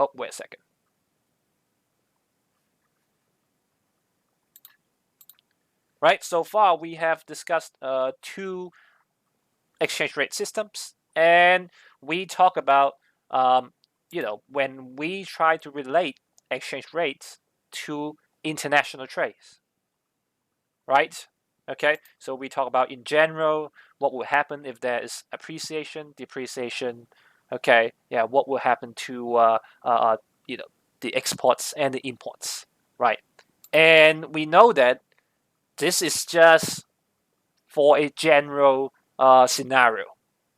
Oh, wait a second. Right, so far we have discussed two exchange rate systems, and we talk about when we try to relate exchange rates to international trades, right? Okay, so we talk about in general what will happen if there is appreciation, depreciation. Okay, yeah, what will happen to the exports and the imports, right? And we know that this is just for a general scenario.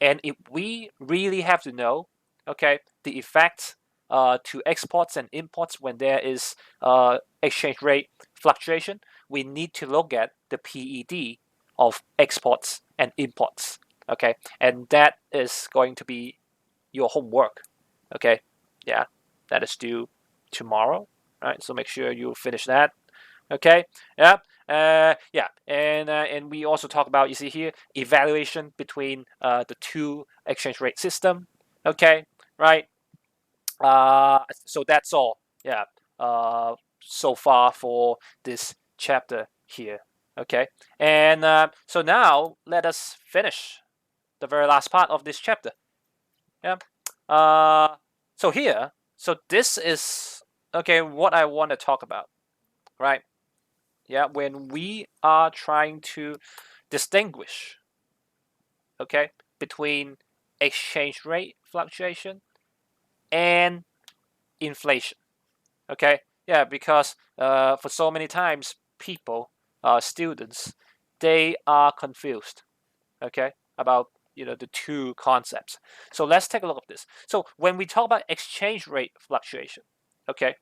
And if we really have to know, okay, the effect to exports and imports when there is exchange rate fluctuation, we need to look at the PED of exports and imports, okay, and that is going to be your homework, okay, yeah, that is due tomorrow, right? So make sure you finish that. Okay, yeah, yeah, and we also talk about, you see here, evaluation between the two exchange rate system. Okay, right. So that's all. Yeah. So far for this chapter here. Okay, and so now let us finish the very last part of this chapter. Yeah. So here, so this is okay. What I want to talk about, right? Yeah, when we are trying to distinguish, okay, between exchange rate fluctuation and inflation, okay, yeah, because for so many times people, students, they are confused, okay, about the two concepts. So let's take a look at this. So when we talk about exchange rate fluctuation, okay,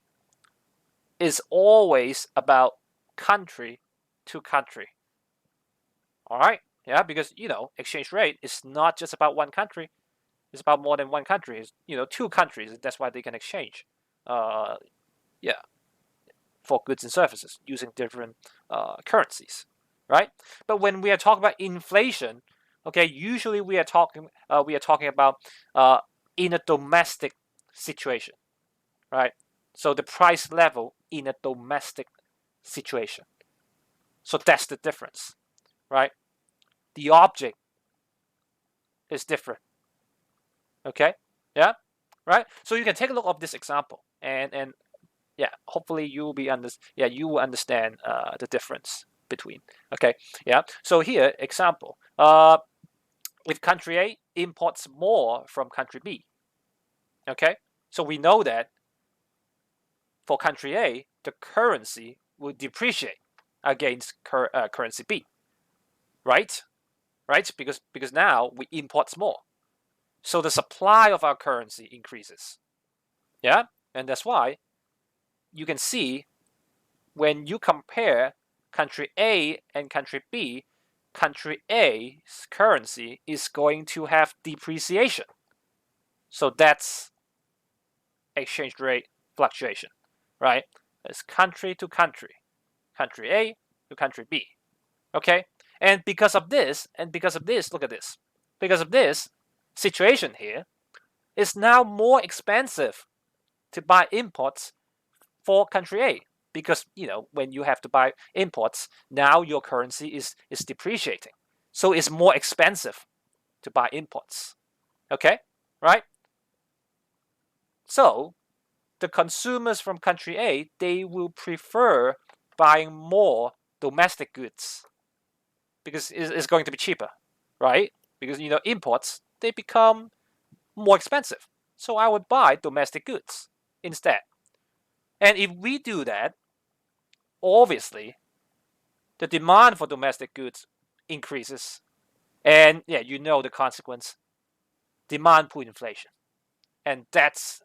is always about country to country. All right. Yeah, because exchange rate is not just about one country. It's about more than one country. It's two countries. That's why they can exchange. Uh, yeah, for goods and services using different currencies, right? But when we are talking about inflation, okay, usually we are talking about in a domestic situation, right? So the price level in a domestic situation. So that's the difference, right? The object is different. Okay, yeah, right. So you can take a look of this example, and yeah, hopefully you will you will understand the difference between. Okay, yeah. So here, example, if country A imports more from country B, okay, so we know that for country A, the currency will depreciate against currency B, right? Right, because now we import more, so the supply of our currency increases. Yeah, and that's why you can see when you compare country A and country B, country A's currency is going to have depreciation. So that's exchange rate fluctuation, right? It's country to country A to country B. Okay? And because of this, look at this. Because of this situation here, it's now more expensive to buy imports for country A, because when you have to buy imports, now your currency is depreciating, so it's more expensive to buy imports. Okay, right? So the consumers from country A, they will prefer buying more domestic goods because it's going to be cheaper, right? Because imports, they become more expensive, so I would buy domestic goods instead. And if we do that, obviously the demand for domestic goods increases, and yeah, the consequence: demand pull inflation, and that's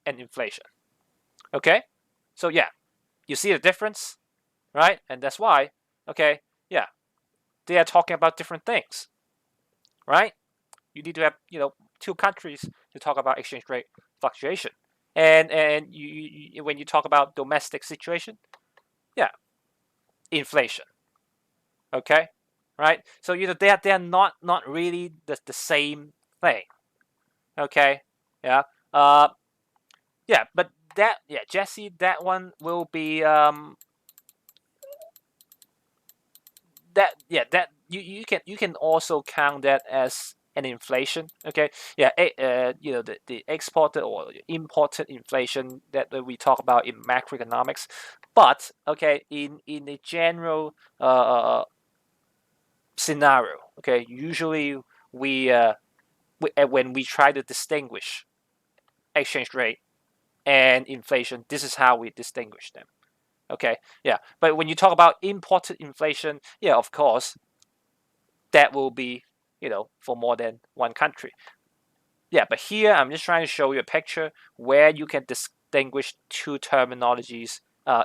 an inflation. Okay, so yeah, you see the difference, right? And that's why, okay, yeah, they are talking about different things, right? You need to have two countries to talk about exchange rate fluctuation, and when you talk about domestic situation, yeah, inflation. Okay, right? So they are not really the same thing. Okay, yeah. Yeah, but Jesse, that one will be that you can also count that as an inflation. Okay, the exported or imported inflation that we talk about in macroeconomics. But okay, in a general scenario, okay, usually when we try to distinguish exchange rate and inflation, this is how we distinguish them. Okay, yeah, but when you talk about imported inflation, yeah, of course, that will be, for more than one country. Yeah, but here I'm just trying to show you a picture where you can distinguish two terminologies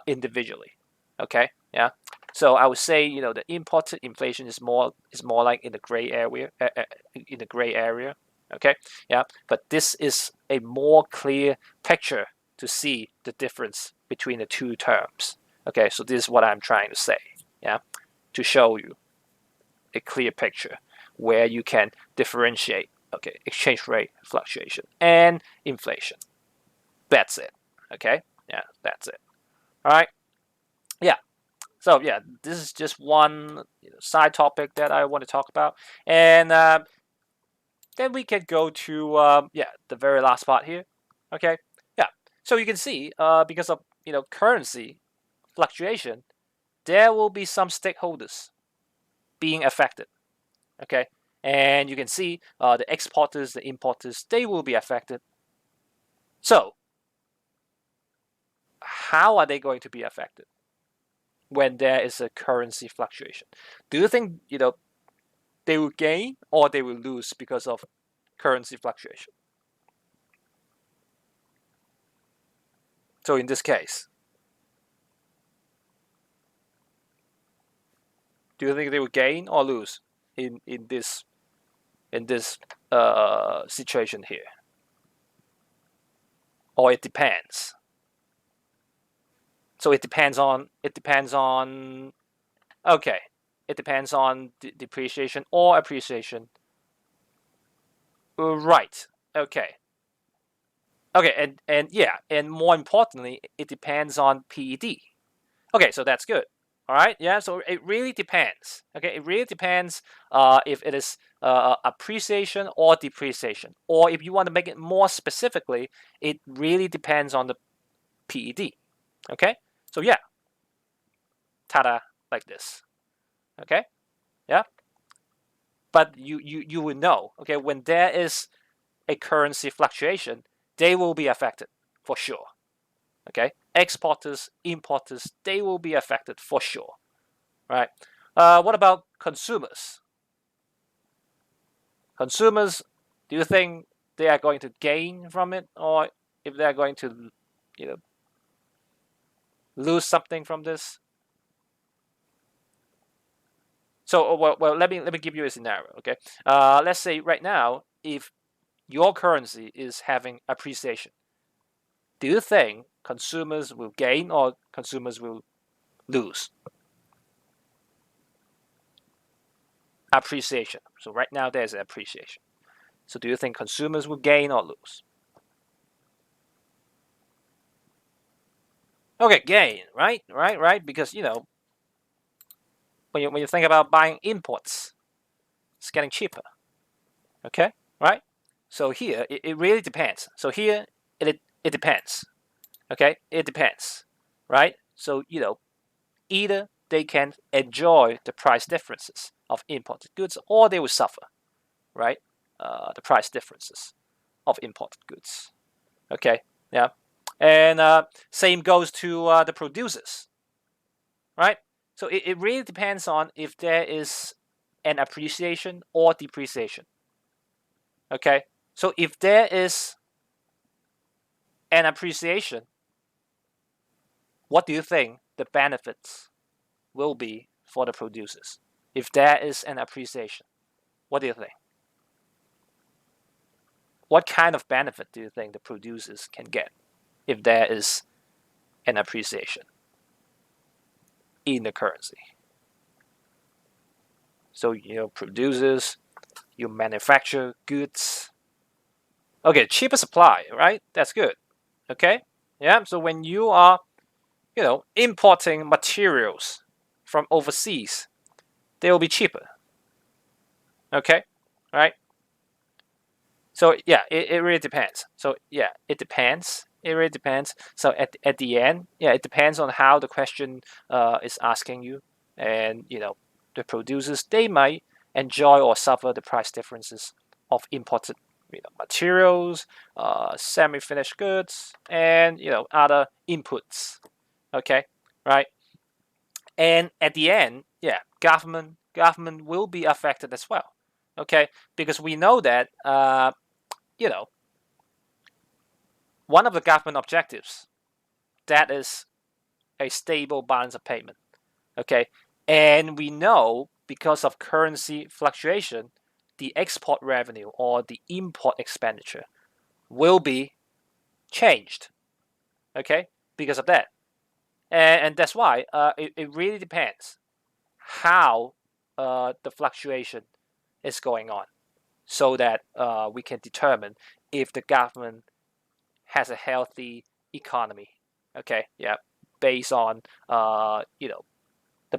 individually. Okay, yeah. So I would say, the imported inflation is more like in the gray area, in the gray area. Okay, yeah. But this is a more clear picture to see the difference between the two terms. Okay, so this is what I'm trying to say. Yeah, to show you a clear picture where you can differentiate, okay, exchange rate fluctuation and inflation. That's it. Okay, yeah, that's it. All right, yeah. So yeah, this is just one side topic that I want to talk about, and then we can go to the very last part here. Okay, yeah. So you can see because of currency fluctuation, there will be some stakeholders being affected. Okay, and you can see the exporters, the importers, they will be affected. So how are they going to be affected when there is a currency fluctuation? Do you think they will gain or they will lose because of currency fluctuation? So in this case, do you think they will gain or lose in this situation here? Or it depends. So it depends on. Okay, it depends on depreciation or appreciation. Right. Okay. Okay, and yeah, and more importantly, it depends on PED. Okay, so that's good. All right, yeah. So it really depends. Okay, it really depends if it is appreciation or depreciation, or if you want to make it more specifically, it really depends on the PED. Okay, so yeah, tada, like this. Okay, yeah. But you will know. Okay, when there is a currency fluctuation, they will be affected for sure. Okay, exporters, importers, they will be affected for sure. Right. What about consumers? Consumers, do you think they are going to gain from it, or if they are going to, you know, lose something from this? So, well, let me give you a scenario. Okay. Let's say right now, if your currency is having appreciation, do you think consumers will gain or consumers will lose? Appreciation. So right now there's appreciation. So do you think consumers will gain or lose? Okay, gain, right, right, right. Because when you think about buying imports, it's getting cheaper. Okay, right. So here it really depends. So here it depends. Okay, it depends, right? So either they can enjoy the price differences of imported goods, or they will suffer, right? The price differences of imported goods. Okay, yeah, and same goes to the producers, right? So it really depends on if there is an appreciation or depreciation. Okay, so if there is an appreciation, what do you think the benefits will be for the producers? If there is an appreciation, what do you think? What kind of benefit do you think the producers can get if there is an appreciation in the currency? So producers, you manufacture goods. Okay, cheaper supply, right? That's good. Okay, yeah. So when you are, importing materials from overseas, they will be cheaper. Okay, right? So yeah, it really depends. So yeah, it depends. It really depends. So at the end, yeah, it depends on how the question is asking you, and the producers, they might enjoy or suffer the price differences of imported materials, semi-finished goods, and other inputs. Okay, right? And at the end, yeah, government will be affected as well. Okay, because we know that you know one of the government objectives, that is a stable balance of payment. Okay, and we know because of currency fluctuation, the export revenue or the import expenditure will be changed. Okay, because of that, and that's why it really depends how the fluctuation is going on, so that we can determine if the government has a healthy economy. Okay, yeah, based on the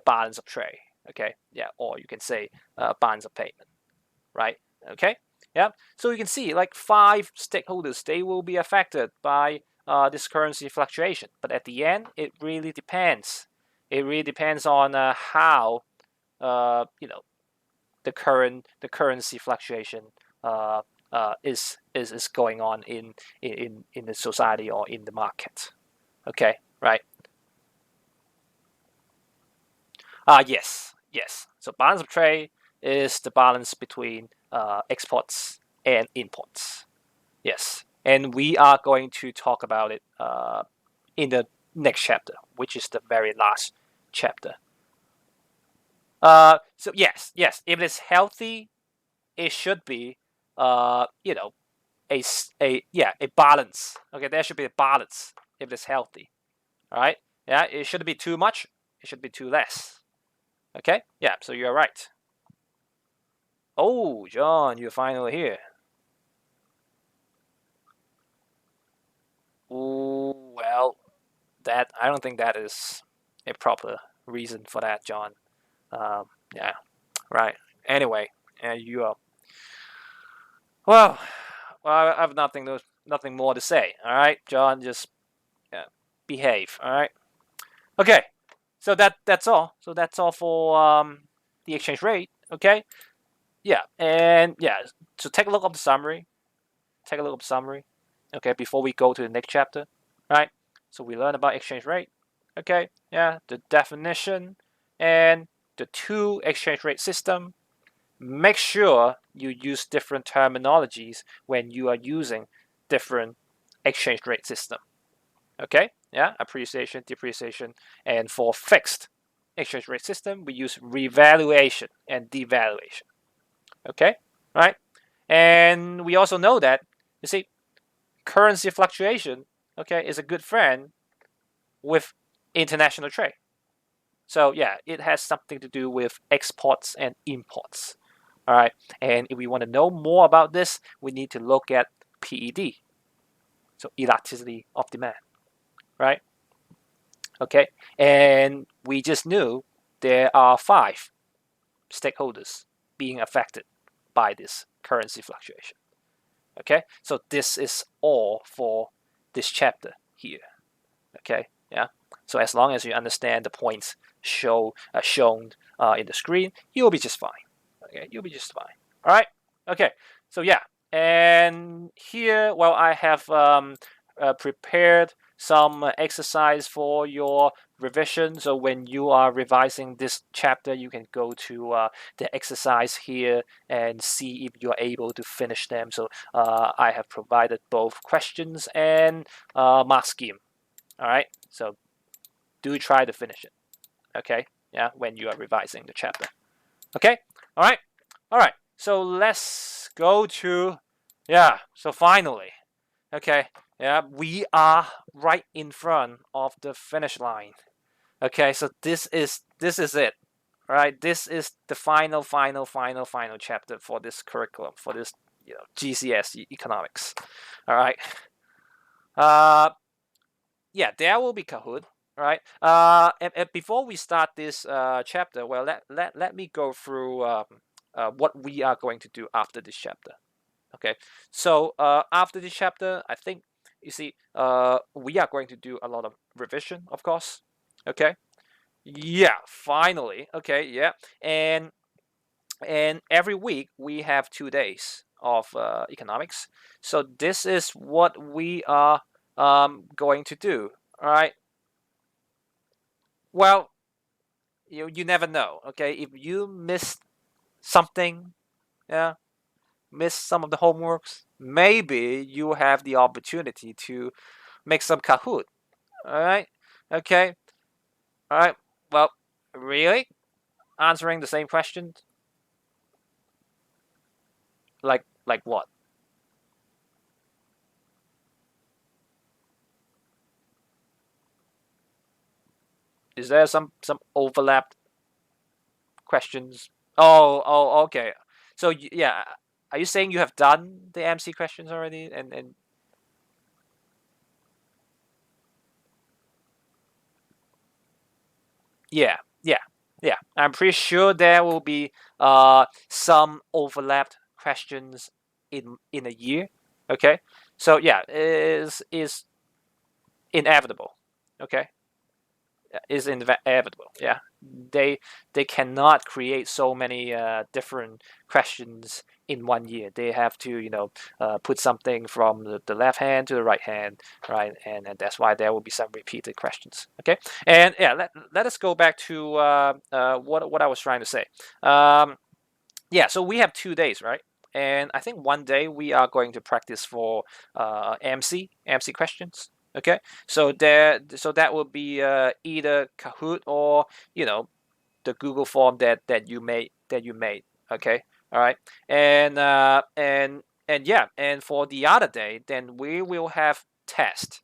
balance of trade. Okay, yeah, or you can say balance of payment, right? Okay, yeah. So you can see like 5 stakeholders, they will be affected by this currency fluctuation, but at the end, it really depends. It really depends on how uh, you know the currency fluctuation uh, is going on in the society or in the market. Okay, right? Yes, yes. So balance of trade is the balance between exports and imports. Yes, and we are going to talk about it in the next chapter, which is the very last chapter. So yes, yes. If it's healthy, it should be, a balance. Okay, there should be a balance if it's healthy. All right. Yeah, it shouldn't be too much. It should be too less. Okay. Yeah. So you're right. Oh, John, you're finally here. Ooh, well, that I don't think that is a proper reason for that, John. Um, yeah. Right. Anyway, you are well. Well, I have nothing more to say. All right, John, just behave. All right. Okay. So that's all. So that's all for the exchange rate. Okay. Yeah. And yeah. So take a look at the summary. Take a look at the summary. Okay. Before we go to the next chapter. Right. So we learn about exchange rate. Okay. Yeah. The definition and the two exchange rate system. Make sure you use different terminologies when you are using different exchange rate system. Okay, yeah, appreciation, depreciation, and for fixed exchange rate system, we use revaluation and devaluation. Okay, right? And we also know that, you see, currency fluctuation, okay, is a good friend with international trade. So yeah, it has something to do with exports and imports. All right, and if we want to know more about this, we need to look at PED, so elasticity of demand, right? Okay, and we just knew there are 5 stakeholders being affected by this currency fluctuation. Okay, so this is all for this chapter here. Okay, yeah. So as long as you understand the points shown in the screen, you'll be just fine. Okay, you'll be just fine. All right. Okay. So yeah, and here, well, I have prepared some exercise for your revision. So when you are revising this chapter, you can go to the exercise here and see if you're able to finish them. So I have provided both questions and mark scheme. All right. So do try to finish it. Okay. Yeah. When you are revising the chapter. Okay. All right. All right. So let's go to, yeah. So finally, okay. Yeah, we are right in front of the finish line. Okay. So this is it. All right. This is the final chapter for this curriculum, for this GCSE economics. All right. Uh, yeah, there will be Kahoot, right? And before we start this chapter, well, let me go through what we are going to do after this chapter. Okay, so after this chapter, I think you see, we are going to do a lot of revision, of course. Okay, yeah, finally. Okay, yeah, and every week we have 2 days of economics. So this is what we are going to do. All right. Well, you never know. Okay, if you miss something, yeah, miss some of the homeworks, maybe you have the opportunity to make some Kahoot. All right. Okay. All right. Well, really, answering the same question, like what? Is there some overlap questions? Oh, okay. So yeah, are you saying you have done the MC questions already? And yeah, yeah, yeah. I'm pretty sure there will be some overlapped questions in a year. Okay, so yeah, is inevitable. Okay, is inevitable. Yeah, they they cannot create so many different questions in 1 year. They have to put something from the left hand to the right hand, right? And that's why there will be some repeated questions. Okay, and yeah, let us go back to what I was trying to say. Um, yeah, so we have 2 days, right? And I think one day we are going to practice for MC questions. Okay, so that will be either Kahoot or the Google form that you made. Okay, all right, and yeah, and for the other day, then we will have test.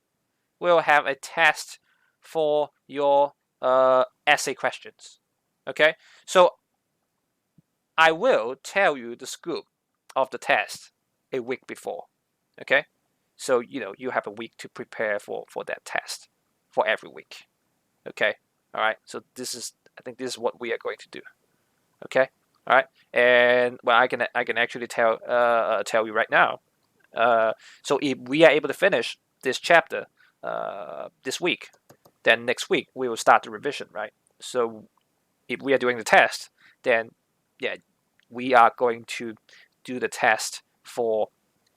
We'll have a test for your essay questions. Okay, so I will tell you the scoop of the test a week before. Okay, so you have a week to prepare for that test for every week. Okay, all right. So I think this is what we are going to do. Okay, all right. And well, I can actually tell you right now. So if we are able to finish this chapter this week, then next week we will start the revision, right? So if we are doing the test, then yeah, we are going to do the test for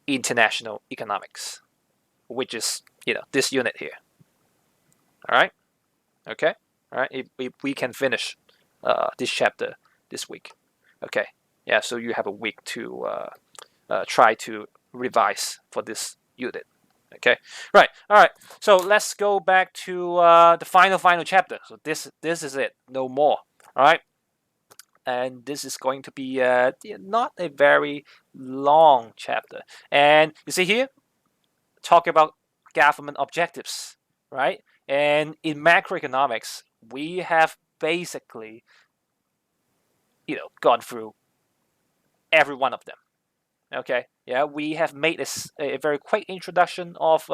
international economics, which is this unit here. All right, okay, all right. If we can finish this chapter this week, okay, yeah. So you have a week to try to revise for this unit. Okay, right, all right. So let's go back to the final chapter. So this is it, no more. All right, and this is going to be not a very long chapter. And you see here, talk about government objectives, right? And in macroeconomics, we have basically, gone through every one of them. Okay, yeah, we have made a very quick introduction of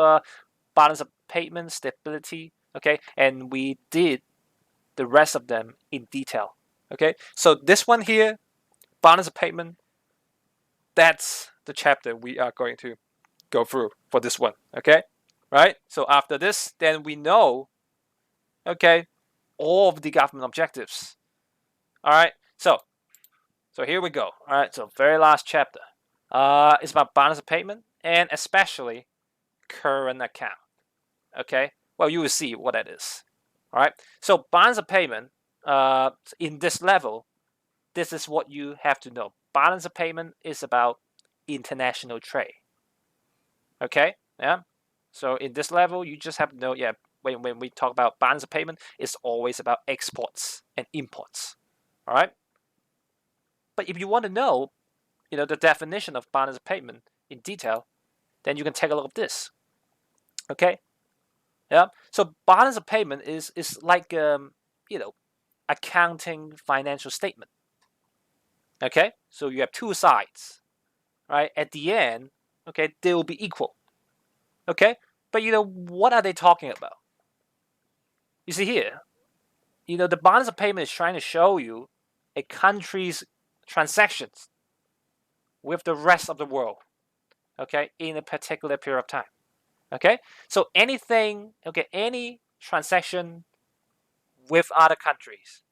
balance of payment, stability. Okay, and we did the rest of them in detail. Okay, so this one here, balance of payment, that's the chapter we are going to go through for this one. Okay, right? So after this, then we know, okay, all of the government objectives. All right, so here we go. All right, so very last chapter. It's about balance of payment and especially current account. Okay, well you will see what that is. All right, so balance of payment. In this level, this is what you have to know. Balance of payment is about international trade. Okay, yeah. So in this level, you just have to know, yeah, when we talk about balance of payment, it's always about exports and imports. All right. But if you want to know, the definition of balance of payment in detail, then you can take a look at this. Okay. Yeah. So balance of payment is like accounting financial statement. Okay. So you have two sides, right? At the end, okay, they will be equal. Okay. But what are they talking about? You see here, the balance of payment is trying to show you a country's transactions with the rest of the world, okay, in a particular period of time. Okay, so anything, okay, any transaction with other countries,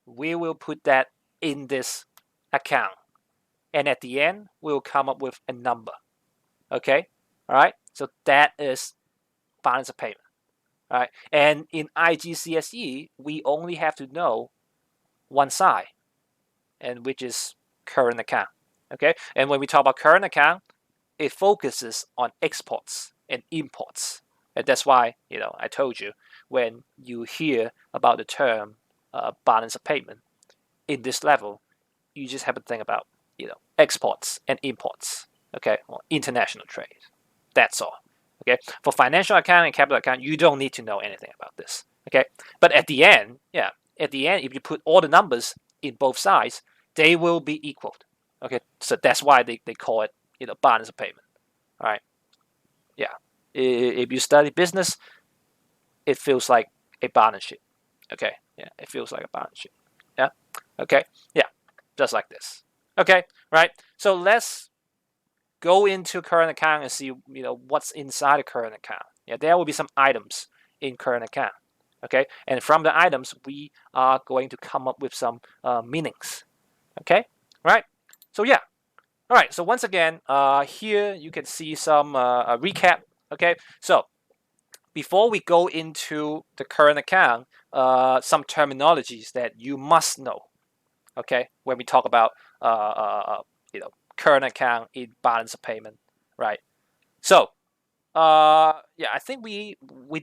we will put that in this account, and at the end we'll come up with a number. Okay, all right, so that is balance of payment. All right, and in IGCSE we only have to know one side, and which is current account. Okay, and when we talk about current account, it focuses on exports and imports. And that's why, I told you, when you hear about the term balance of payment in this level, you just have to think about, exports and imports, okay, or international trade. That's all. Okay, for financial account and capital account, you don't need to know anything about this. Okay, but at the end, if you put all the numbers in both sides, they will be equal. Okay, so that's why they call it, balance of payment. All right, yeah. If you study business, it feels like a balance sheet. Okay, yeah, it feels like a balance sheet. Yeah, okay, yeah, just like this. Okay, right. So let's go into current account and see, what's inside the current account. Yeah, there will be some items in current account. Okay, and from the items, we are going to come up with some meanings. Okay, right. So yeah, all right. So once again, here you can see some recap. Okay, so before we go into the current account, some terminologies that you must know. Okay, when we talk about current account in balance of payment, right? So yeah, I think we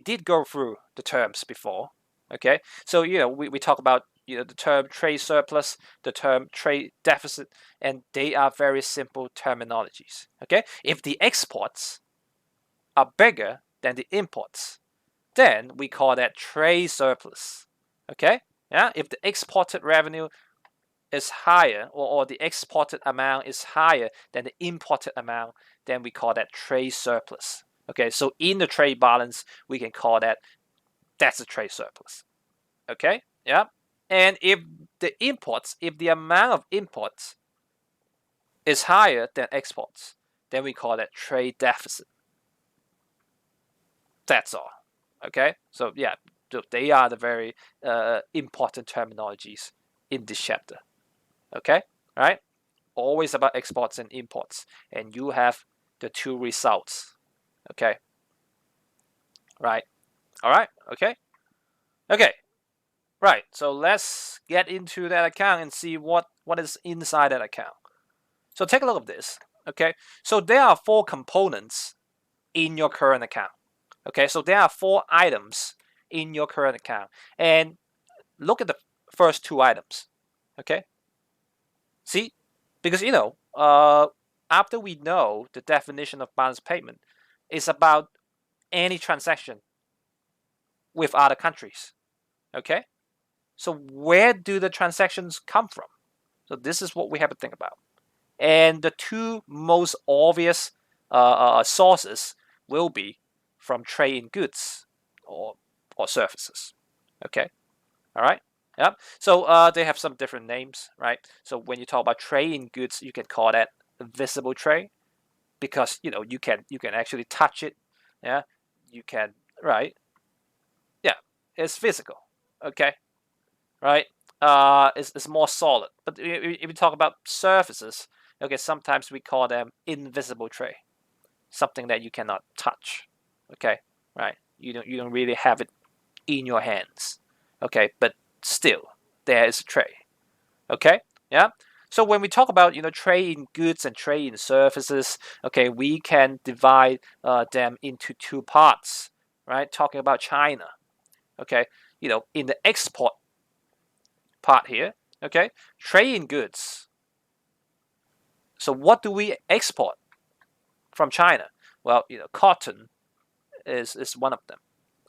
did go through the terms before. Okay, so we talk about the term trade surplus, the term trade deficit, and they are very simple terminologies. Okay, if the exports are bigger than the imports, then we call that trade surplus. Okay, yeah, if the exported revenue is higher, or the exported amount is higher than the imported amount, then we call that trade surplus. Okay, so in the trade balance, we can call that's a trade surplus. Okay, yeah, and if the amount of imports is higher than exports, then we call that trade deficit. That's all. Okay, so yeah, they are the very important terminologies in this chapter. Okay, all right, always about exports and imports, and you have the two results. Okay, right, all right, okay, right. So let's get into that account and see what is inside that account. So take a look at this. Okay, so there are four components in your current account. Okay, so there are four items in your current account, and look at the first two items. Okay, see, because after we know the definition of balance payment, it's about any transaction with other countries. Okay, so where do the transactions come from? So this is what we have to think about. And the two most obvious sources will be from trade in goods or services. Okay, all right. Yep. So they have some different names, right? So when you talk about trade in goods, you can call that visible trade because you can actually touch it. Yeah, you can, right? Yeah, it's physical. Okay, right? It's more solid. But if we talk about surfaces, okay, sometimes we call them invisible trade, something that you cannot touch. Okay, right? You don't really have it in your hands. Okay, but still, there is trade. Okay, yeah. So when we talk about trade in goods and trade in services, okay, we can divide them into two parts, right? Talking about China, okay, in the export part here, okay, trade in goods. So what do we export from China? Well, cotton is one of them.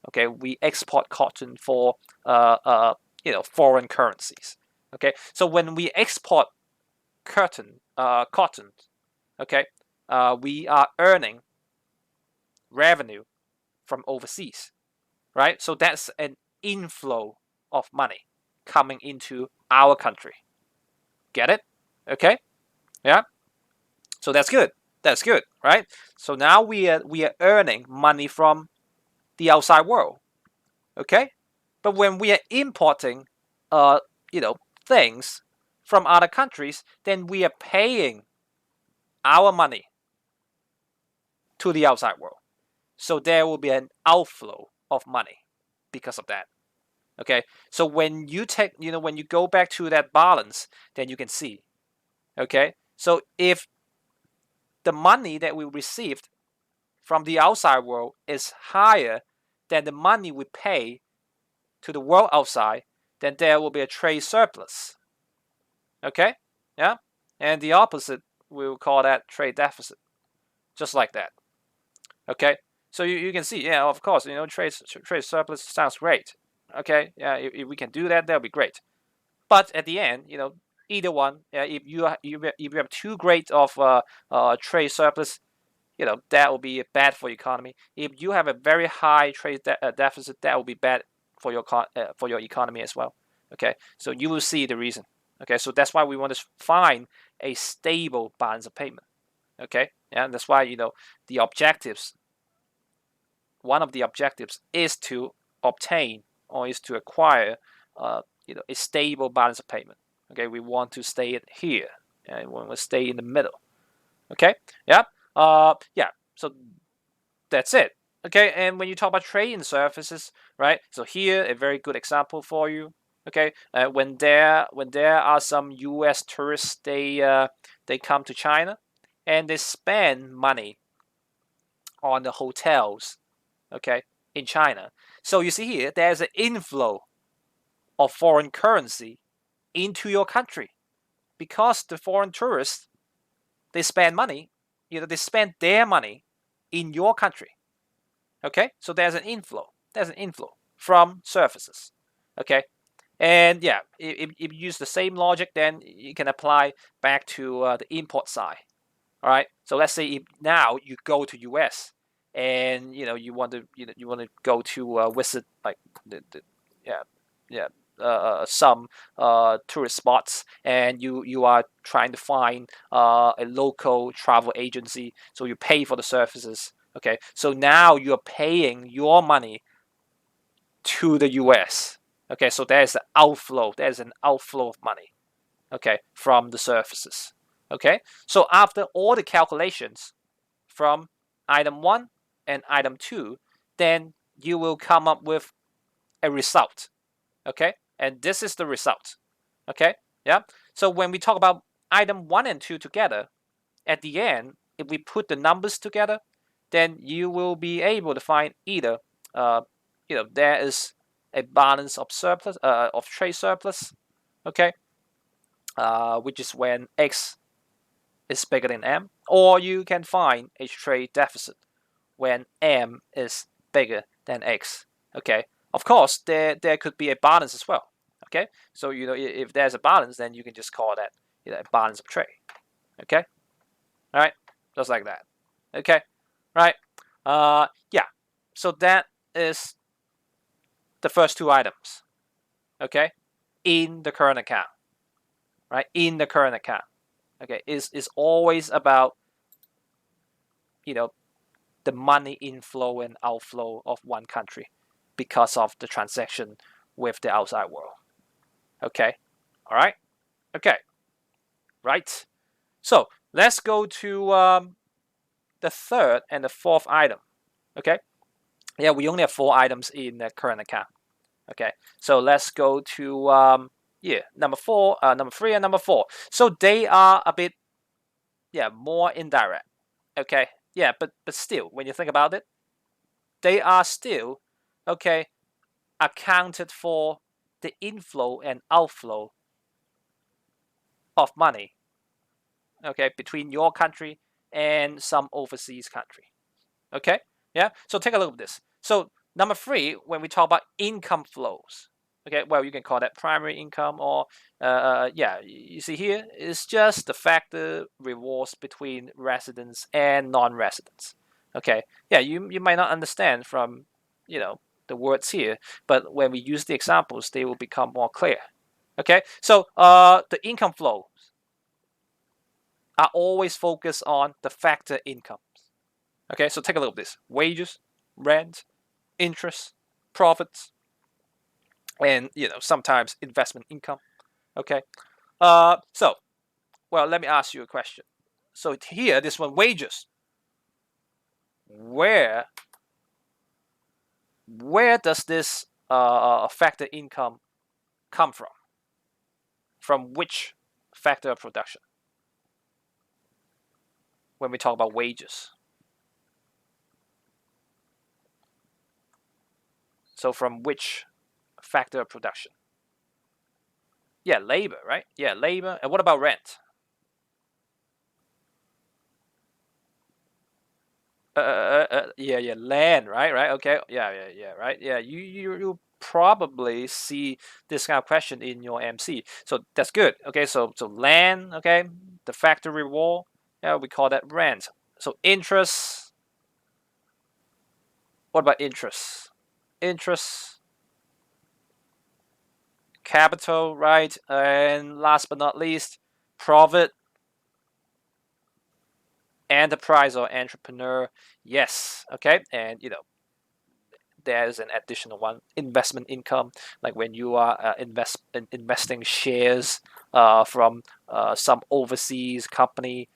Okay, we export cotton for foreign currencies. Okay, so when we export cotton, okay, we are earning revenue from overseas, right? So that's an inflow of money coming into our country. Get it? Okay? Yeah. So that's good. That's good, right? So now we are earning money from the outside world. Okay? But when we are importing uh you know things from other countries, then we are paying our money to the outside world. So there will be an outflow of money because of that. Okay? So when you take, when you go back to that balance, then you can see. Okay? So if the money that we received from the outside world is higher than the money we pay to the world outside, then there will be a trade surplus. Okay? Yeah? And the opposite, we will call that trade deficit. Just like that. Okay? So you can see, yeah, of course, trade surplus sounds great. Okay? Yeah, if we can do that, that'll be great. But at the end, either one, if you have too great of trade surplus, that will be bad for your economy. If you have a very high trade deficit, that will be bad for your economy as well. Okay, so you will see the reason. Okay, so that's why we want to find a stable balance of payment. Okay, and that's why the objectives. One of the objectives is to obtain or is to acquire, a stable balance of payment. Okay, we want to stay here, and we want to stay in the middle. Okay, yeah, yeah. So that's it. Okay, and when you talk about trading services, right? So here a very good example for you. Okay, when there are some U.S. tourists, they come to China, and they spend money on the hotels. Okay, in China. So you see here, there's an inflow of foreign currency into your country because the foreign tourists, they spend money, they spend their money in your country. Okay, so there's an inflow. There's an inflow from services. Okay, and yeah, if you use the same logic, then you can apply back to the import side. All right, so let's say if now you go to US and you want to go to visit like yeah yeah some tourist spots, and you are trying to find a local travel agency, so you pay for the services. Okay, so now you're paying your money to the US. Okay, so there's an outflow. There's an outflow of money. Okay, from the services. Okay, so after all the calculations from item 1 and item 2, then you will come up with a result. Okay, and this is the result. Okay, yeah. So when we talk about item 1 and 2 together, at the end, if we put the numbers together, then you will be able to find either there is a balance of surplus of trade surplus. Okay, which is when X is bigger than M, or you can find a trade deficit when M is bigger than X. Okay, of course there could be a balance as well. Okay, so if there's a balance, then you can just call that a balance of trade. Okay, all right, just like that. Okay, right. Yeah. So that is the first two items. Okay, in the current account, right? In the current account. Okay, is always about the money inflow and outflow of one country because of the transaction with the outside world. Okay, all right. Okay, right. So let's go to the third and the fourth item. Okay, yeah, we only have 4 items in the current account. Okay, so let's go to number 4, number 3, and number 4. So they are a bit more indirect. Okay, yeah, but still, when you think about it, they are still accounted for the inflow and outflow of money. Okay, between your country and some overseas country. Okay, yeah. So take a look at this. So number 3, when we talk about income flows, okay, well, you can call that primary income, or you see here, it's just the factor rewards between residents and non-residents. Okay, yeah, you might not understand from the words here, but when we use the examples, they will become more clear. Okay, so the income flows are always focused on the factor income. Okay, so take a look at this: wages, rent, interest, profits, and sometimes investment income. Okay, so well, let me ask you a question. So here, this one, wages. Where does this factor income come from? From which factor of production? When we talk about wages, so from which factor of production? Yeah, labor, right? Yeah, labor. And what about rent? Yeah, land, right, okay, yeah, right, yeah. You probably see this kind of question in your MC, so that's good. Okay, so land, okay, the factory wall, yeah, we call that rent. So interest, what about interest? Interest, capital, right, and last but not least, profit, enterprise or entrepreneur. Yes, okay, and there's an additional one, investment income, like when you are investing shares from some overseas company,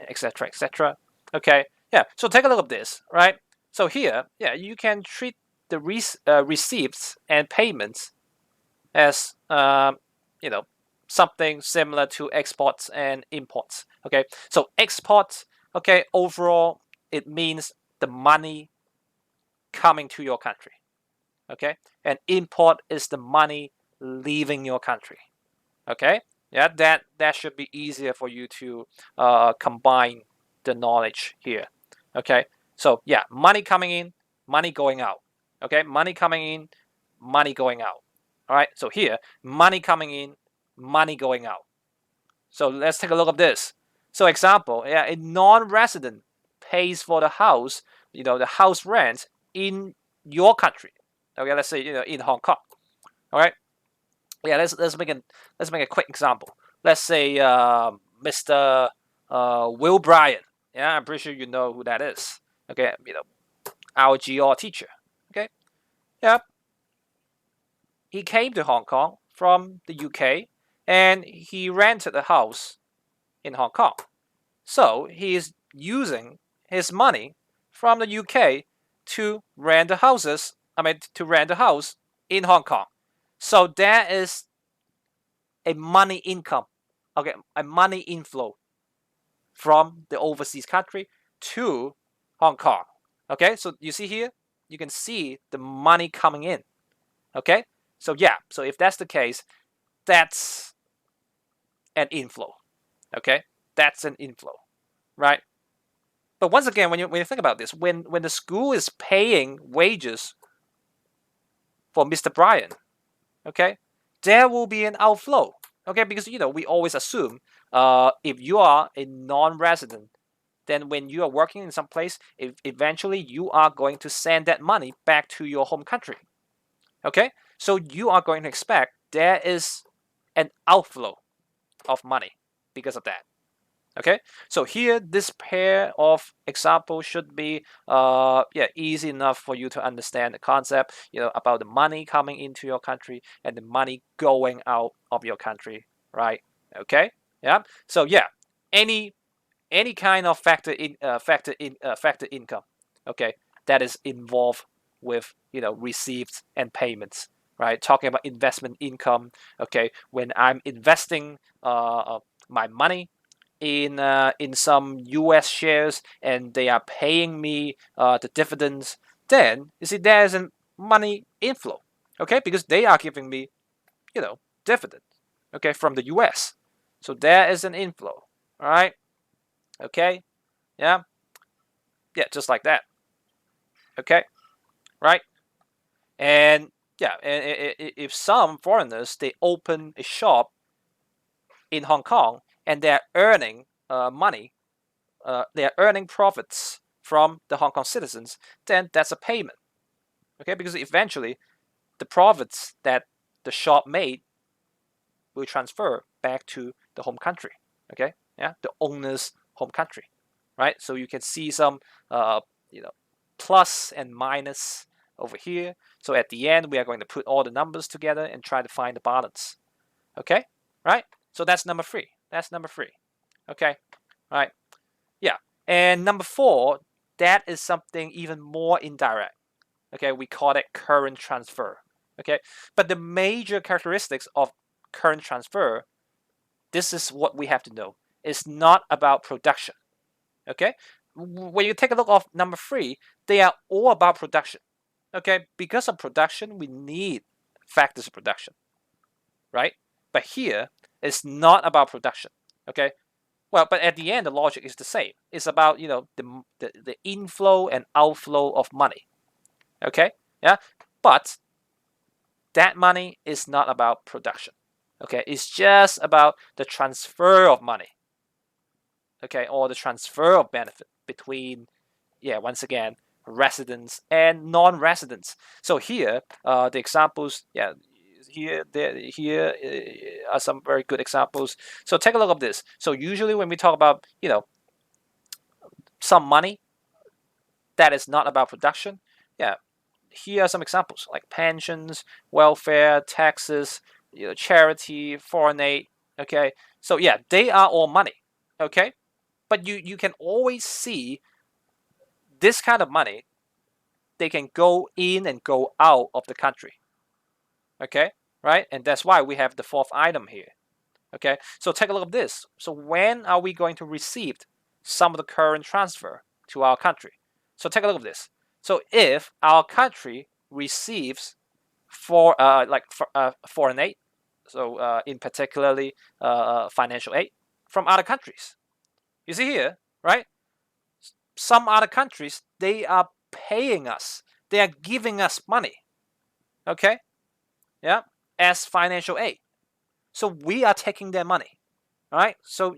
etc., etc. Okay, yeah, so take a look at this, right? So here, yeah, you can treat the receipts and payments as something similar to exports and imports. Okay, so exports, okay, overall it means the money coming to your country. Okay, and import is the money leaving your country. Okay, yeah, that should be easier for you to combine the knowledge here. Okay, so yeah, money coming in, money going out. Okay, money coming in, money going out. All right, so here, money coming in, money going out. So let's take a look at this. So example, yeah, a non-resident pays for the house, the house rent in your country. Okay, let's say in Hong Kong. All right, yeah, let's make a quick example. Let's say Mr. Will Bryan. Yeah, I'm pretty sure you know who that is. Okay, our GR teacher. Okay, yeah, he came to Hong Kong from the UK and he rented a house in Hong Kong. So he is using his money from the UK to rent the houses. I mean, to rent a house in Hong Kong. So that is a money income, okay, a money inflow from the overseas country to Hong Kong. Okay, so you see here, you can see the money coming in. Okay, so yeah, so if that's the case, that's an inflow. Okay, that's an inflow, right? But once again, when you think about this, when the school is paying wages for Mr. Bryan, okay, there will be an outflow. Okay, because we always assume if you are a non-resident, then when you are working in some place, eventually you are going to send that money back to your home country. Okay, so you are going to expect there is an outflow of money because of that. Okay, so here this pair of examples should be easy enough for you to understand the concept about the money coming into your country and the money going out of your country, right? Okay, yeah, so yeah, any kind of factor income, okay, that is involved with receipts and payments, right? Talking about investment income, okay, when I'm investing my money in some US shares and they are paying me the dividends, then you see there's a money inflow, okay, because they are giving me dividends, okay, from the US. So there is an inflow, all right, okay, yeah, yeah, just like that, okay, right, and yeah, and if some foreigners they open a shop in Hong Kong and they're earning money, they are earning profits from the Hong Kong citizens, then that's a payment. Okay, because eventually the profits that the shop made will transfer back to the home country. Okay, yeah, the owner's home country, right? So you can see some, plus and minus over here. So at the end, we are going to put all the numbers together and try to find the balance. Okay, right? So that's number 3. That's number 3. Okay, right? Yeah, and number 4, that is something even more indirect. Okay, we call it current transfer. Okay, but the major characteristics of current transfer, this is what we have to know. It's not about production. Okay, when you take a look at number 3, they are all about production. Okay, because of production, we need factors of production, right? But here, it's not about production. Okay, well, but at the end, the logic is the same. It's about the inflow and outflow of money. Okay, yeah, but that money is not about production. Okay, it's just about the transfer of money. Okay, or the transfer of benefit between, once again, residents and non-residents. So here, the examples, here are some very good examples. So take a look at this. So usually when we talk about some money that is not about production, here are some examples like pensions, welfare, taxes, charity, foreign aid. Okay, so they are all money. Okay, but you can always see this kind of money. They can go in and go out of the country. Okay, right, and that's why we have the 4th item here. Okay, so take a look at this. So when are we going to receive some of the current transfer to our country? So take a look at this. So if our country receives foreign aid, so in particularly financial aid from other countries, you see here, right? Some other countries, they are paying us, they are giving us money, okay, as financial aid. So we are taking their money, right? So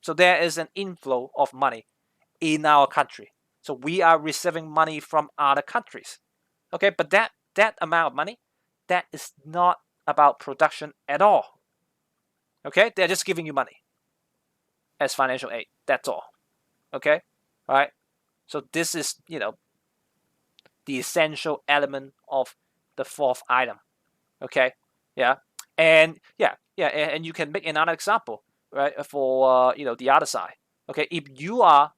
so there is an inflow of money in our country. So we are receiving money from other countries. Okay, but that amount of money, that is not about production at all. Okay, they're just giving you money as financial aid. That's all. Okay, all right. So this is the essential element of the 4th item. Okay, and and you can make another example, right, for the other side. Okay, if you are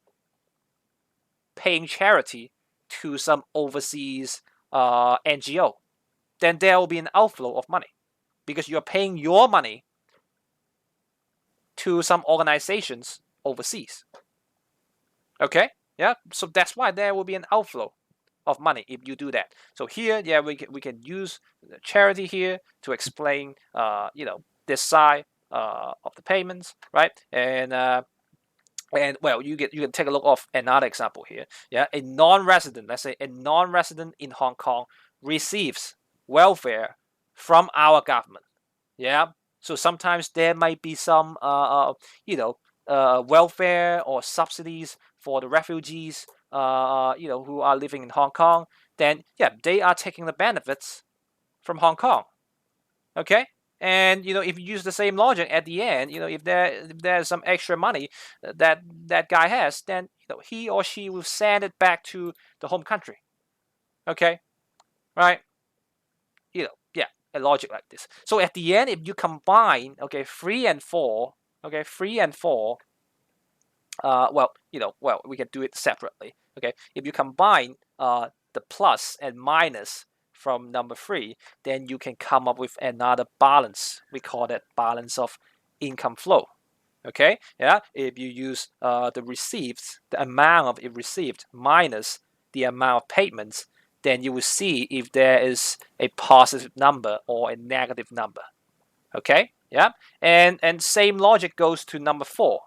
paying charity to some overseas NGO, then there will be an outflow of money because you're paying your money to some organizations overseas. Okay, so that's why there will be an outflow of money if you do that. So here, we can use charity here to explain this side of the payments, right? And well, you can take a look of another example here. A non-resident, let's say a non-resident in Hong Kong receives welfare from our government. So sometimes there might be some welfare or subsidies for the refugees who are living in Hong Kong. Then they are taking the benefits from Hong Kong. Okay, and if you use the same logic at the end, if there's some extra money that guy has, then he or she will send it back to the home country. Okay, right? A logic like this. So at the end, if you combine 3 and 4, 3 and 4, we can do it separately. Okay, if you combine the plus and minus from number 3, then you can come up with another balance. We call that balance of income flow. Okay, if you use the received, the amount of it received minus the amount of payments, then you will see if there is a positive number or a negative number. Okay, and same logic goes to number 4.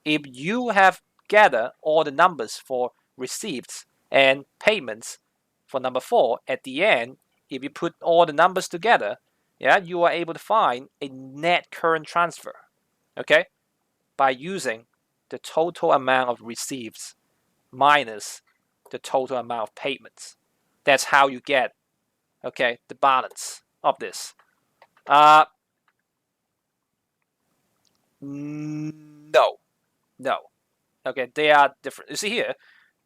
If you have gathered all the numbers for receipts and payments for number 4, at the end, if you put all the numbers together, you are able to find a net current transfer, okay, by using the total amount of receipts minus the total amount of payments. That's how you get, okay, the balance of this. No. Okay, they are different. You see here,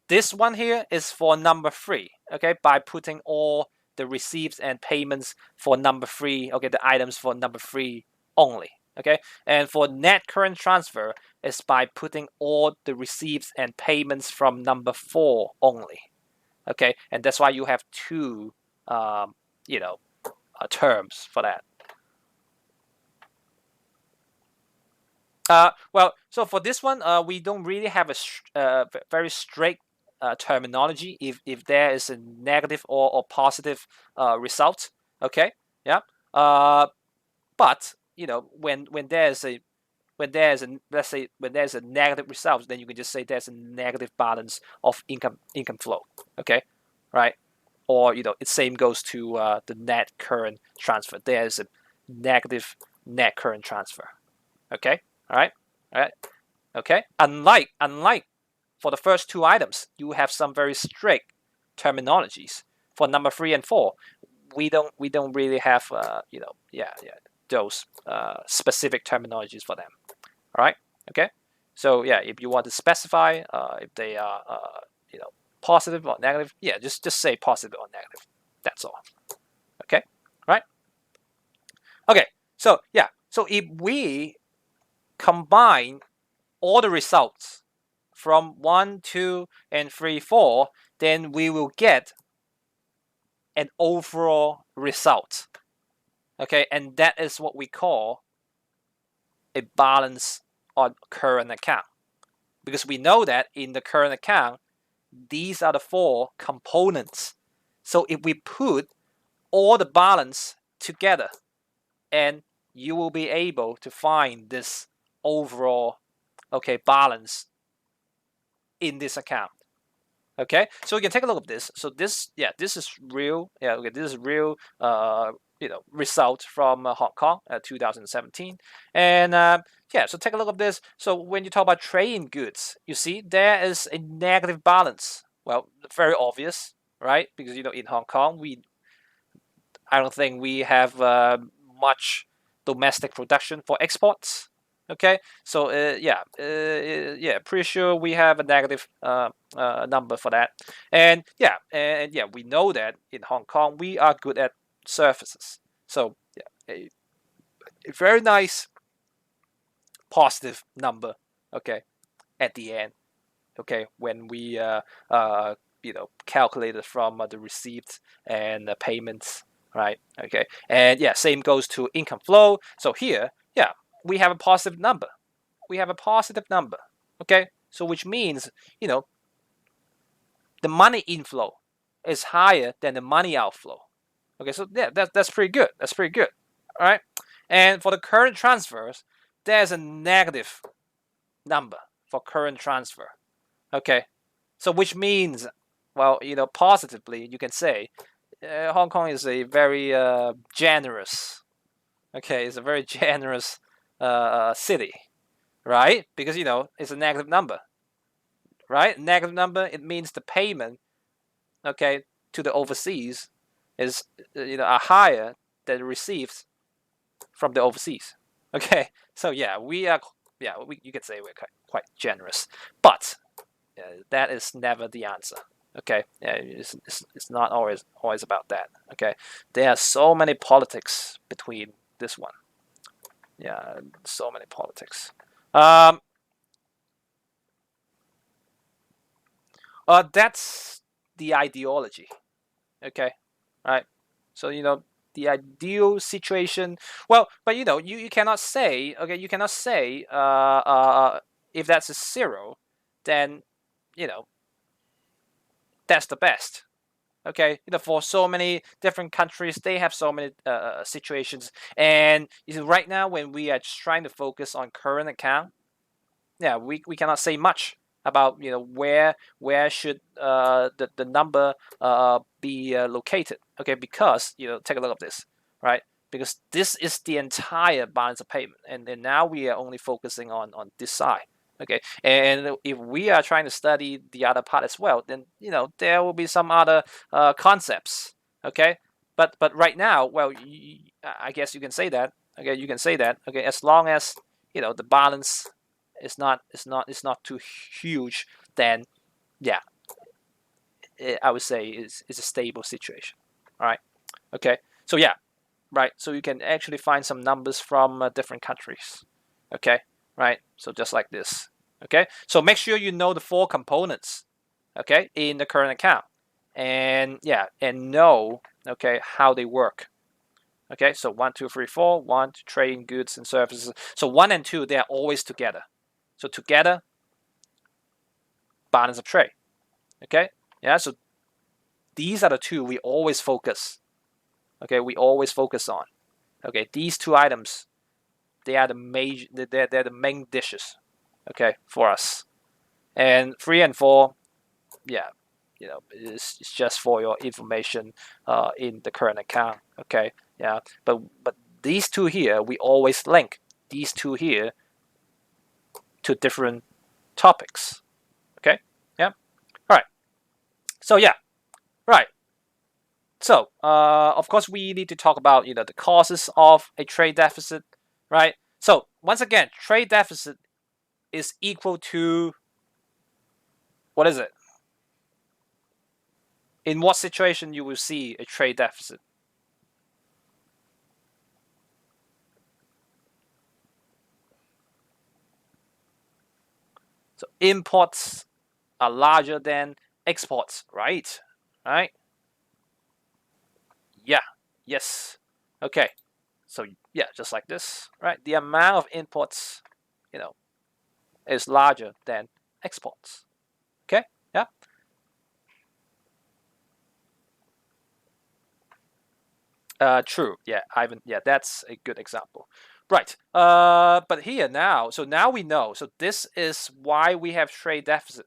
this one here is for number 3, okay, by putting all the receipts and payments for number 3, okay, the items for number 3 only, okay, and for net current transfer is by putting all the receipts and payments from number 4 only, okay, and that's why you have two, terms for that. Well, so for this one, we don't really have a very strict terminology if there is a negative or positive result. Okay, yeah. But when there's a let's say when there's a negative result, then you can just say there's a negative balance of income flow. Okay, right? Or it same goes to the net current transfer. There's a negative net current transfer. Okay. All right. Okay. Unlike for the first two items, you have some very strict terminologies. For number 3 and 4, we don't really have those specific terminologies for them. All right. Okay. So yeah, if you want to specify if they are positive or negative, yeah, just say positive or negative. That's all. Okay. Right. Okay. So yeah. So if we combine all the results from 1, 2, and 3, 4, then we will get an overall result. Okay, and that is what we call a balance on current account. Because we know that in the current account, these are the 4 components. So if we put all the balance together, and you will be able to find this overall balance in this account. Okay, so we can take a look at this. So this is real. Yeah, okay, this is real. Result from Hong Kong 2017, and so take a look at this. So when you talk about trading goods, you see there is a negative balance. Well, very obvious, right? Because in Hong Kong I don't think we have much domestic production for exports. Okay, so pretty sure we have a negative number for that, and we know that in Hong Kong we are good at services. So a very nice positive number. Okay, at the end. Okay, when we calculated from the receipts and the payments, right? Okay, and same goes to income flow. So here, we have a positive number. Okay, so which means the money inflow is higher than the money outflow. Okay, so that's pretty good. All right, and for the current transfers, there's a negative number for current transfer. Okay, so which means, well, positively you can say Hong Kong is a very generous. Okay, it's a very generous city, right? Because it's a negative number, right? Negative number, it means the payment, okay, to the overseas is are higher than the receipts from the overseas. Okay, so we are you could say we're quite generous, but that is never the answer. Okay, it's not always about that. Okay, there are so many politics between this one. Yeah, so many politics. That's the ideology. Okay, right. So the ideal situation. Well, but you cannot say. Okay, you cannot say. If that's a 0, then that's the best. Okay, for so many different countries, they have so many situations, and right now when we are just trying to focus on current account, we cannot say much about where should the number be located. Okay, because take a look at this, right? Because this is the entire balance of payment, and now we are only focusing on this side. Okay, and if we are trying to study the other part as well, then there will be some other concepts. Okay, but right now, well, I guess you can say that. Okay, you can say that. Okay, as long as the balance is not too huge, then yeah, I would say is a stable situation. All right. Okay. So yeah, right. So you can actually find some numbers from different countries. Okay. Right. So just like this. Okay. So make sure you know the 4 components. Okay, in the current account, and yeah, and know how they work. Okay. So 1, 2, 3, 4. 1 to trade in goods and services. So 1 and 2, they are always together. So together, balance of trade. Okay. Yeah. So these are the two we always focus. Okay, we always focus on. Okay, these 2 items, they are the major, they're the main dishes. Okay, for us. And 3 and 4, yeah, it's just for your information in the current account. Okay, yeah, but these 2 here, we always link these 2 here to different topics. Okay, yeah, all right. So yeah, right. So, of course, we need to talk about the causes of a trade deficit, right? So, once again, trade deficit is equal to what is it? In what situation you will see a trade deficit? So, imports are larger than exports, right? Right? Yeah. Yes. Okay. So, yeah, just like this, right? The amount of imports, you know, is larger than exports. Okay? Yeah. True. Yeah, Ivan. Yeah, that's a good example. Right. But here now, so now we know. So this is why we have trade deficit.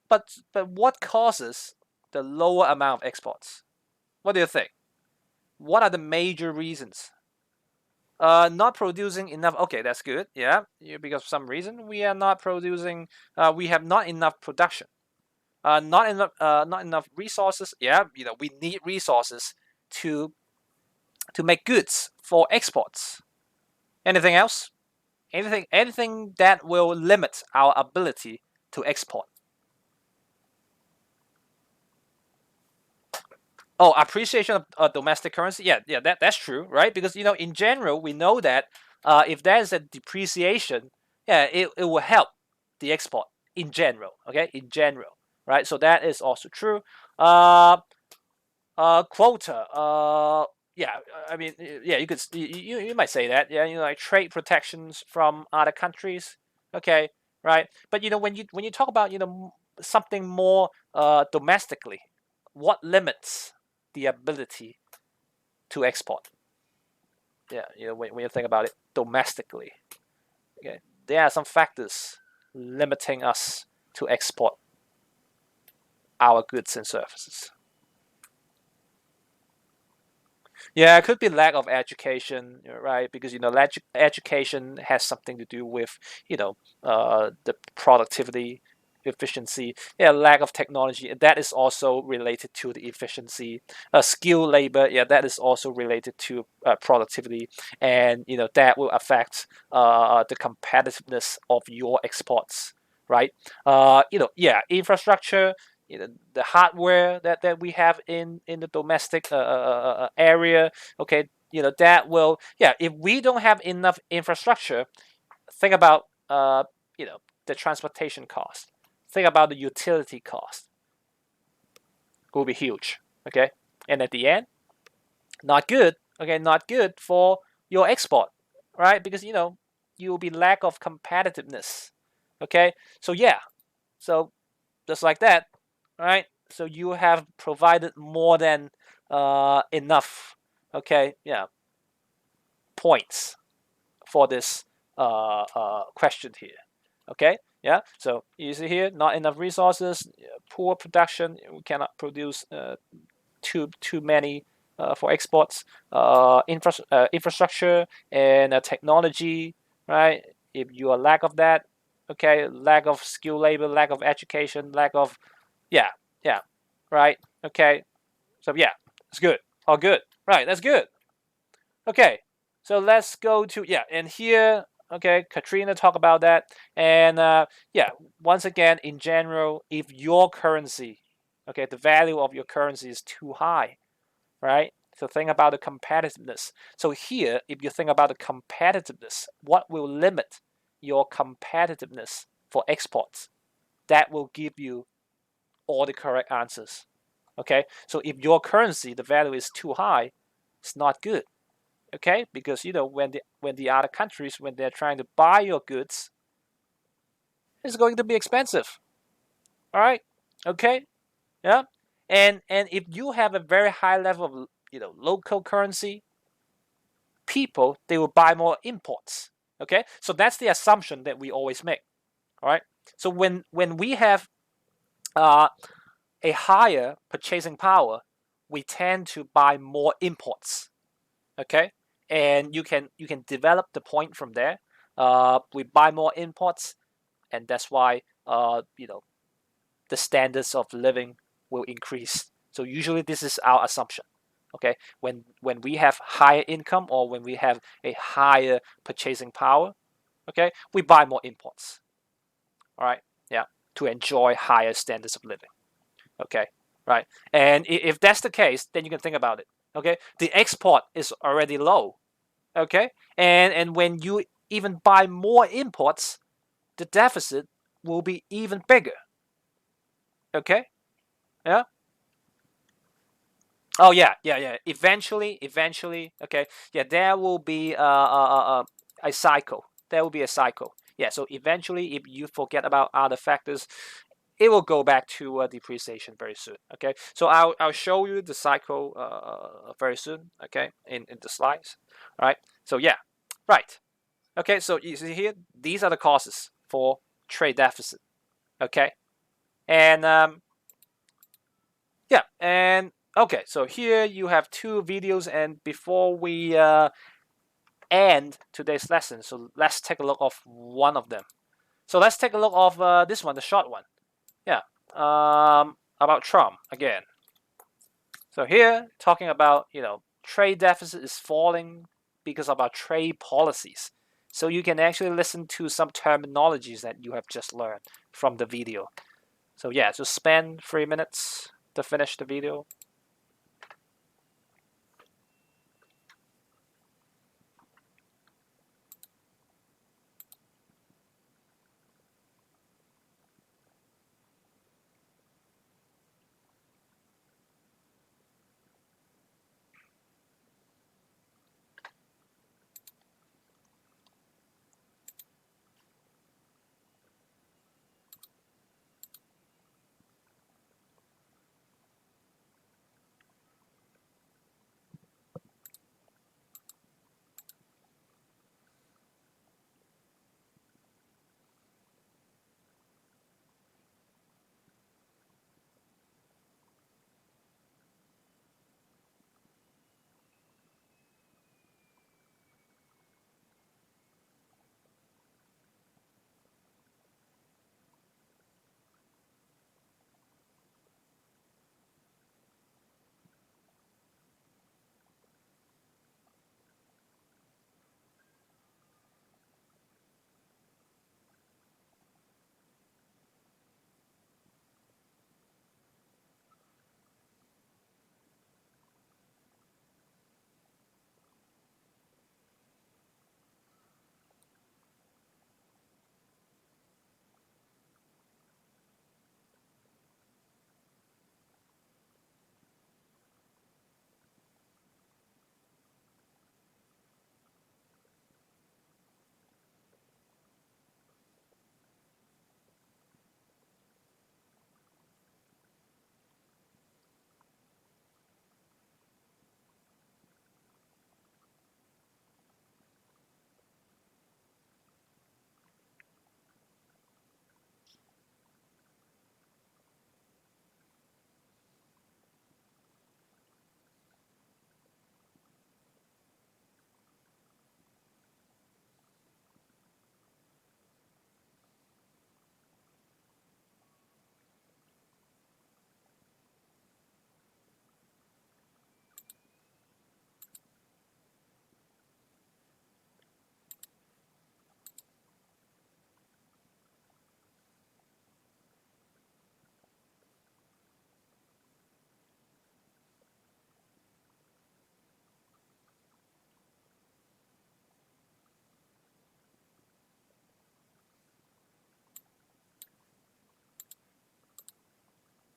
But what causes the lower amount of exports? What do you think? What are the major reasons? Not producing enough. Okay, that's good. Yeah, because for some reason we are not producing. We have not enough production. Not enough. Not enough resources. Yeah, we need resources to make goods for exports. Anything else? Anything that will limit our ability to export. Oh, appreciation of domestic currency. Yeah, yeah, that's true, right? Because in general, we know that if there's a depreciation, yeah, it will help the export in general. Okay, in general, right? So that is also true. Uh, quota. Yeah, I mean, yeah, you could you might say that. Yeah, like trade protections from other countries. Okay, right. But when you talk about something more domestically, what limits the ability to export? Yeah, when you think about it domestically, okay, there are some factors limiting us to export our goods and services. Yeah, it could be lack of education, right? Because education has something to do with the productivity, efficiency. Yeah, lack of technology that is also related to the efficiency. Skilled labor, yeah, that is also related to productivity, and that will affect the competitiveness of your exports, right? Yeah, infrastructure, the hardware that we have in the domestic area. Okay, that will, yeah, if we don't have enough infrastructure, think about the transportation cost, think about the utility cost, will be huge. Okay, and at the end, not good. Okay, not good for your export, right? Because you will be lack of competitiveness. Okay, so yeah, so just like that, right? So you have provided more than enough, okay, yeah, points for this question here, okay, yeah. So you see here, not enough resources, poor production. We cannot produce too many for exports. Infrastructure and technology, right? If you are lack of that, Okay, lack of skilled labor, lack of education, lack of yeah, right. Okay, so yeah, it's good, all good, right? That's good. Okay, so let's go to and here. Okay, Katrina talked about that, and once again, in general, if your currency, okay, the value of your currency is too high, right? So think about the competitiveness. So here, if you think about the competitiveness, what will limit your competitiveness for exports? That will give you all the correct answers. Okay, so if your currency, the value is too high, it's not good. Okay, because when the other countries, when they're trying to buy your goods, it's going to be expensive. All right. Okay. Yeah. And if you have a very high level of local currency, people, they will buy more imports. Okay, so that's the assumption that we always make. All right. So when we have uh, a higher purchasing power, we tend to buy more imports. Okay, and you can develop the point from there. We buy more imports, and that's why the standards of living will increase. So usually this is our assumption. Okay, when we have higher income or when we have a higher purchasing power, okay, we buy more imports. All right, yeah, to enjoy higher standards of living. Okay, right. And if that's the case, then you can think about it. Okay, the export is already low. Okay, and when you even buy more imports, the deficit will be even bigger. Okay, yeah. Oh yeah. Eventually. Okay, yeah. There will be a cycle. There will be a cycle. Yeah. So eventually, if you forget about other factors, it will go back to depreciation very soon. Okay. So I'll show you the cycle very soon. Okay, in the slides. All right. So yeah, right. Okay. So you see here, these are the causes for trade deficit. Okay, and yeah, and okay, so here you have two videos, and before we end today's lesson, so let's take a look of one of them. So let's take a look of this one, the short one. Yeah, about Trump again. So here, talking about trade deficit is falling because of our trade policies. So you can actually listen to some terminologies that you have just learned from the video. So yeah, just spend 3 minutes to finish the video.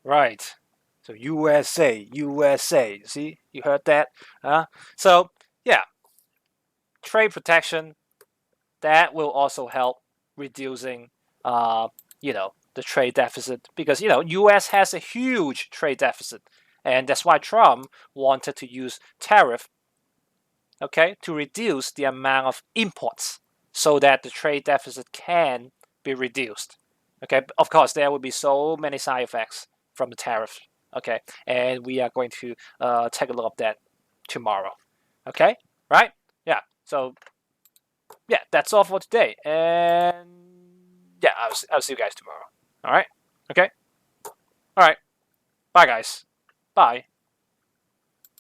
Right. So USA, USA. See, you heard that? So yeah, trade protection that will also help reducing, the trade deficit because U.S. has a huge trade deficit, and that's why Trump wanted to use tariff, okay, to reduce the amount of imports so that the trade deficit can be reduced. Okay, of course, there will be so many side effects from the tariff. Okay, and we are going to take a look at that tomorrow. Okay, right? Yeah. So yeah, that's all for today, and yeah, I'll see you guys tomorrow. All right. Okay. All right. Bye, guys. Bye.